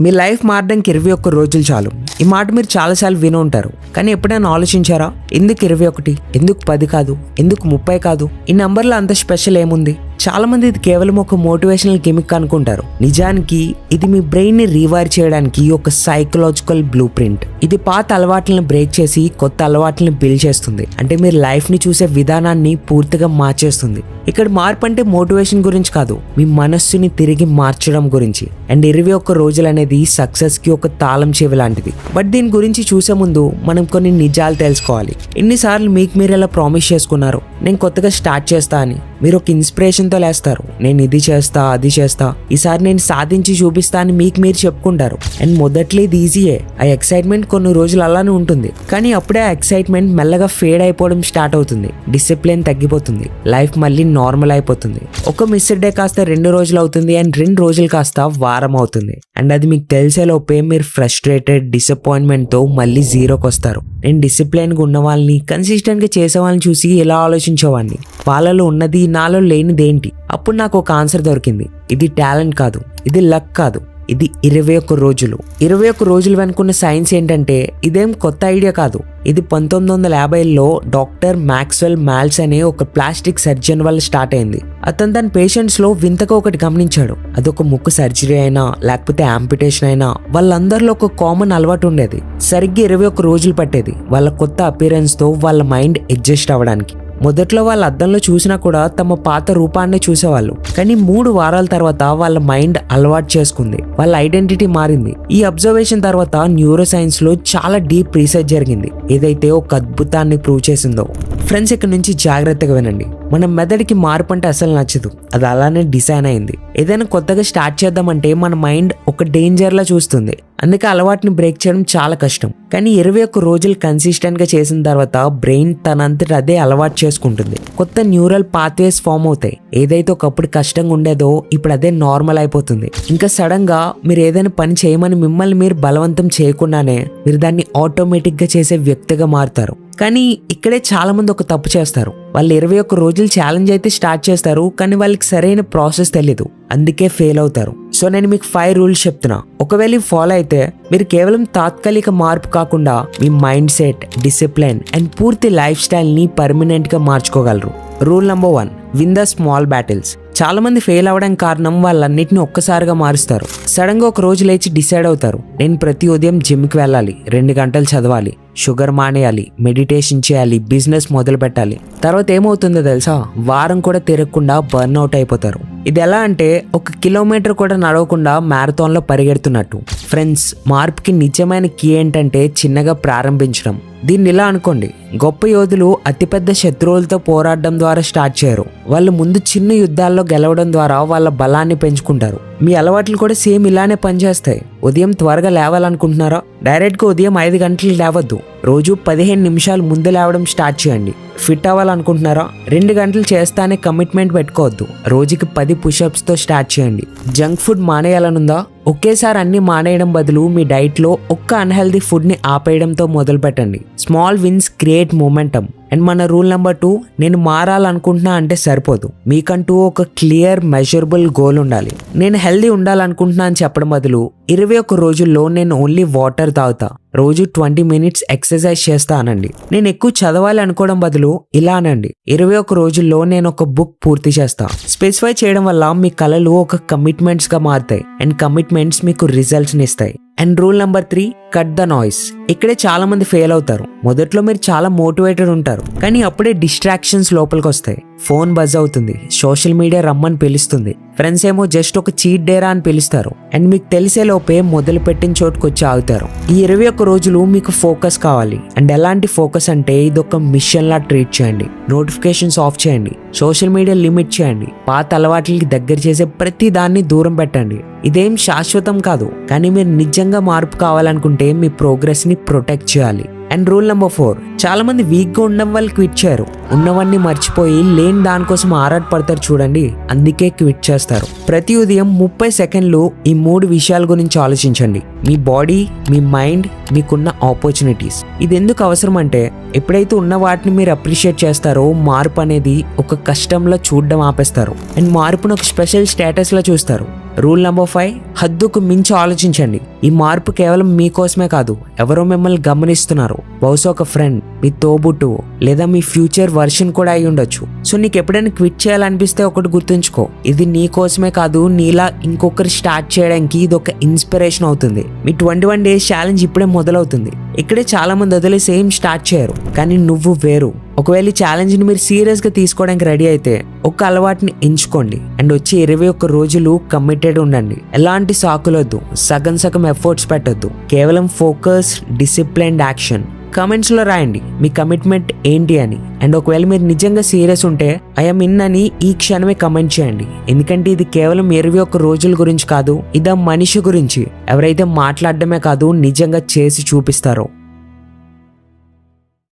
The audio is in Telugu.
మీ లైఫ్ మారడానికి 21 రోజులు చాలు. ఈ మాట మీరు చాలాసార్లు విని ఉంటారు. కానీ ఎప్పుడైనా ఆలోచించారా? ఎందుకు 21? ఎందుకు 10 కాదు? ఎందుకు 30 కాదు? ఈ నంబర్లో అంత స్పెషల్ ఏముంది? చాలా మంది ఇది కేవలం ఒక మోటివేషనల్ గిమిక్ అనుకుంటారు. నిజానికి ఇది మీ బ్రెయిన్ ని రీవైర్ చేయడానికి ఒక సైకలాజికల్ బ్లూ ప్రింట్. ఇది పాత అలవాట్లను బ్రేక్ చేసి కొత్త అలవాట్లను బిల్డ్ చేస్తుంది. అంటే మీరు లైఫ్ ని చూసే విధానాన్ని పూర్తిగా మార్చేస్తుంది. ఇక్కడ మార్పు అంటే మోటివేషన్ గురించి కాదు, మీ మనస్సుని తిరిగి మార్చడం గురించి. అండ్ 21 రోజులు అనేది సక్సెస్ కి ఒక తాళం చెవి లాంటిది. బట్ దీని గురించి చూసే ముందు మనం కొన్ని నిజాలు తెలుసుకోవాలి. ఎన్నిసార్లు మీకు మీరు ఎలా ప్రామిస్ చేసుకున్నారు, నేను కొత్తగా స్టార్ట్ చేస్తా అని. మీరు ఒక ఇన్స్పిరేషన్తో లేస్తారు, నేను ఇది చేస్తా అది చేస్తా, ఈసారి నేను సాధించి చూపిస్తా అని మీకు మీరు చెప్పుకుంటారు. అండ్ మొదట్లో ఇది ఈజీయే, ఆ ఎక్సైట్మెంట్ కొన్ని రోజులు అలానే ఉంటుంది. కానీ అప్పుడే ఆ ఎక్సైట్మెంట్ మెల్లగా ఫేడ్ అయిపోవడం స్టార్ట్ అవుతుంది. డిసిప్లిన్ తగ్గిపోతుంది, లైఫ్ మళ్ళీ నార్మల్ అయిపోతుంది. ఒక మిస్డ్ డే కాస్త 2 రోజులు అవుతుంది, అండ్ 2 రోజులు కాస్త వారం అవుతుంది. అండ్ అది మీకు తెలిసేలోపే మీరు ఫ్రస్ట్రేటెడ్, డిసప్పాయింట్మెంట్ తో మళ్ళీ జీరోకి వస్తారు. నేను డిసిప్లైన్ గా ఉన్న వాళ్ళని, కన్సిస్టెంట్ గా చేసే వాళ్ళని చూసి ఎలా ఆలోచించేవాడిని, వాళ్ళలో ఉన్నది నాలో లేనిదేంటి? అప్పుడు నాకు ఒక ఆన్సర్ దొరికింది. ఇది టాలెంట్ కాదు, ఇది లక్ కాదు, ఇది 21 రోజులు. 21 రోజులు వెనుకున్న సైన్స్ ఏంటంటే ఇదేం కొత్త ఐడియా కాదు. ఇది 1950లో డాక్టర్ మ్యాక్స్వెల్ మాల్స్ అనే ఒక ప్లాస్టిక్ సర్జన్ వల్ల స్టార్ట్ అయింది. అతను తన పేషెంట్స్ లో వింతగా ఒకటి గమనించాడు. అదొక ముక్కు సర్జరీ అయినా లేకపోతే ఆంపిటేషన్ అయినా వాళ్ళందరిలో ఒక కామన్ అలవాటు ఉండేది. సరిగ్గా 21 రోజులు పట్టేది వాళ్ళ కొత్త అపియరెన్స్ తో వాళ్ళ మైండ్ అడ్జస్ట్ అవ్వడానికి. మొదట్లో వాళ్ళ అద్దంలో చూసినా కూడా తమ పాత రూపాన్నే చూసేవాళ్ళు. కానీ 3 వారాల తర్వాత వాళ్ళ మైండ్ అలవాటు చేసుకుంది, వాళ్ళ ఐడెంటిటీ మారింది. ఈ అబ్జర్వేషన్ తర్వాత న్యూరో సైన్స్ లో చాలా డీప్ రీసెర్చ్ జరిగింది, ఏదైతే ఒక అద్భుతాన్ని ప్రూవ్ చేసిందో. ఫ్రెండ్స్, ఇక్కడ నుంచి జాగ్రత్తగా వినండి. మన మెదడుకి మార్పు అంటే అసలు నచ్చదు, అది అలానే డిజైన్ అయింది. ఏదైనా కొత్తగా స్టార్ట్ చేద్దామంటే మన మైండ్ ఒక డేంజర్ లా చూస్తుంది. అందుకే అలవాటుని బ్రేక్ చేయడం చాలా కష్టం. కానీ 21 రోజులు కన్సిస్టెంట్ గా చేసిన తర్వాత బ్రెయిన్ తనంతట అదే అలవాటు చేసుకుంటుంది. కొత్త న్యూరల్ పాత్వేస్ ఫామ్ అవుతాయి. ఏదైతే ఒకప్పుడు కష్టంగా ఉండేదో ఇప్పుడు అదే నార్మల్ అయిపోతుంది. ఇంకా సడన్ గా మీరు ఏదైనా పని చేయమని మిమ్మల్ని మీరు బలవంతం చేయకుండానే మీరు దాన్ని ఆటోమేటిక్ గా చేసే వ్యక్తిగా మారుతారు. కానీ ఇక్కడే చాలా మంది ఒక తప్పు చేస్తారు. వాళ్ళు 21 రోజులు ఛాలెంజ్ అయితే స్టార్ట్ చేస్తారు, కానీ వాళ్ళకి సరైన ప్రాసెస్ తెలియదు, అందుకే ఫెయిల్ అవుతారు. సో నేను మీకు 5 రూల్స్ చెప్తున్నా. ఒకవేళ ఫాలో అయితే మీరు కేవలం తాత్కాలిక మార్పు కాకుండా మీ మైండ్ సెట్, డిసిప్లిన్ అండ్ పూర్తి లైఫ్ స్టైల్ ని పర్మనెంట్ గా మార్చుకోగలరు. Rule number 1, win the small battles. చాలా మంది ఫెయిల్ అవ్వడం కారణం వాళ్ళన్నిటిని ఒక్కసారిగా మారుస్తారు. సడన్ గా ఒక రోజు లేచి డిసైడ్ అవుతారు, నేను ప్రతి ఉదయం జిమ్కి వెళ్ళాలి, 2 గంటలు చదవాలి, షుగర్ మానేయాలి, మెడిటేషన్ చేయాలి, బిజినెస్ మొదలు పెట్టాలి. తర్వాత ఏమవుతుందో తెలుసా? వారం కూడా తిరగకుండా బర్న్ అవుట్ అయిపోతారు. ఇది ఎలా అంటే 1 కిలోమీటర్ కూడా నడవకుండా మ్యారథాన్ లో పరిగెడుతున్నట్టు. ఫ్రెండ్స్, మార్పుకి నిజమైన కీ ఏంటంటే చిన్నగా ప్రారంభించడం. దీన్ని ఇలా అనుకోండి, గొప్ప యోధులు అతిపెద్ద శత్రువులతో పోరాడడం ద్వారా స్టార్ట్ చేయరు, వాళ్ళు ముందు చిన్న యుద్ధాల్లో గెలవడం ద్వారా వాళ్ళ బలాన్ని పెంచుకుంటారు. మీ అలవాట్లు కూడా సేమ్ ఇలానే పనిచేస్తాయి. ఉదయం త్వరగా లేవాలనుకుంటున్నారా? డైరెక్ట్గా ఉదయం 5 గంటలు లేవద్దు, రోజు 15 నిమిషాలు ముందు లేవడం స్టార్ట్ చేయండి. ఫిట్ అవ్వాలనుకుంటున్నారా? 2 గంటలు చేస్తానే కమిట్మెంట్ పెట్టుకోవద్దు, రోజుకి 10 పుషప్స్ తో స్టార్ట్ చేయండి. జంక్ ఫుడ్ మానేయాలనుందా? ఒకేసారి అన్ని మానేయడం బదులు మీ డైట్ లో ఒక్క అన్హెల్దీ ఫుడ్ ని ఆపేయడంతో మొదలు పెట్టండి. Small wins create momentum. And మన రూల్ నెంబర్ 2, నేను మారాలనుకుంటున్నా అంటే సరిపోదు, మీకంటూ ఒక క్లియర్ మెజరబుల్ గోల్ ఉండాలి. నేను హెల్దీ ఉండాలనుకుంటున్నా అని చెప్పడం బదులు 21 రోజుల్లో నేను ఓన్లీ వాటర్ తాగుతా, రోజు 20 మినిట్స్ ఎక్సర్సైజ్ చేస్తా అనండి. నేను ఎక్కువ చదవాలి అనుకోవడం బదులు ఇలా అనండి, 21 రోజుల్లో నేను ఒక బుక్ పూర్తి చేస్తా. స్పెసిఫై చేయడం వల్ల మీ కళలు ఒక కమిట్మెంట్స్ గా మారుతాయి, అండ్ కమిట్మెంట్స్ మీకు రిజల్ట్స్ ని ఇస్తాయి. And rule number 3, cut the noise. ఇక్కడే చాలా మంది ఫెయిల్ అవుతారు. మొదట్లో మీరు చాలా మోటివేటెడ్ ఉంటారు, కానీ అప్పుడే డిస్ట్రాక్షన్స్ లోపలికి వస్తాయి. ఫోన్ బజ్ అవుతుంది, సోషల్ మీడియా రమ్మని పిలుస్తుంది, ఫ్రెండ్స్ ఏమో జస్ట్ ఒక చీట్ డేరా అని పిలుస్తారు. అండ్ మీకు తెలిసే లోపే మొదలు పెట్టిన చోటుకు వచ్చి ఆగుతారు. ఈ 21 రోజులు మీకు ఫోకస్ కావాలి. అండ్ ఎలాంటి ఫోకస్ అంటే ఇదొక మిషన్ లా ట్రీట్ చేయండి. నోటిఫికేషన్స్ ఆఫ్ చేయండి, సోషల్ మీడియా లిమిట్ చేయండి, పాత అలవాట్లకి దగ్గర చేసే ప్రతి దాన్ని దూరం పెట్టండి. ఇదేం శాశ్వతం కాదు, కానీ మీరు నిజంగా మార్పు కావాలనుకుంటే మీ ప్రోగ్రెస్ ని ప్రొటెక్ట్ చేయాలి. అండ్ రూల్ నెంబర్ 4, చాలా మంది వీక్ గా ఉండడం వల్ల క్విట్ చేయరు, ఉన్నవన్నీ మర్చిపోయి లేని దానికోసం ఆరాటపడతారు చూడండి, అందుకే క్విట్ చేస్తారు. ప్రతి ఉదయం 30 సెకండ్లు ఈ 3 విషయాల గురించి ఆలోచించండి. మీ బాడీ, మీ మైండ్, మీకున్న ఆపర్చునిటీస్. ఇది ఎందుకు అవసరం అంటే ఎప్పుడైతే ఉన్న వాటిని మీరు అప్రిషియేట్ చేస్తారో మార్పు అనేది ఒక కష్టంలో చూడడం ఆపేస్తారు అండ్ మార్పును ఒక స్పెషల్ స్టేటస్లో చూస్తారు. రూల్ నెంబర్ 5, హద్దుకు మించి ఆలోచించండి. ఈ మార్పు కేవలం మీకోసమే కాదు, ఎవరో మిమ్మల్ని గమనిస్తున్నారు. బహుశా ఒక ఫ్రెండ్, మీ తోబుట్టు, లేదా మీ ఫ్యూచర్ వర్షన్ కూడా అయి ఉండొచ్చు. సో నీకు ఎప్పుడైనా క్విట్ చేయాలనిపిస్తే ఒకటి గుర్తుంచుకో, ఇది నీ కోసమే కాదు, నీలా ఇంకొకరు స్టార్ట్ చేయడానికి ఇది ఒక ఇన్స్పిరేషన్ అవుతుంది. మీ 21 days ఛాలెంజ్ ఇప్పుడే మొదలవుతుంది. ఇక్కడే చాలా మంది వదిలేసి ఏం స్టార్ట్ చేయరు, కానీ నువ్వు వేరు. ఒకవేళ ఈ ఛాలెంజ్ని మీరు సీరియస్గా తీసుకోవడానికి రెడీ అయితే ఒక అలవాటుని ఎంచుకోండి అండ్ వచ్చి 21 రోజులు కమిటెడ్ ఉండండి. ఎలాంటి సాకులొద్దు, సగం సగం ఎఫర్ట్స్ పెట్టొద్దు, కేవలం ఫోకస్, డిసిప్లైన్డ్ యాక్షన్. కామెంట్స్లో రాయండి మీ కమిట్మెంట్ ఏంటి అని. అండ్ ఒకవేళ మీరు నిజంగా సీరియస్ ఉంటే ఐఎమ్ ఇన్ అని ఈ క్షణమే కమెంట్ చేయండి. ఎందుకంటే ఇది కేవలం 21 రోజుల గురించి కాదు, ఇది మనిషి గురించి ఎవరైతే మాట్లాడడమే కాదు నిజంగా చేసి చూపిస్తారో.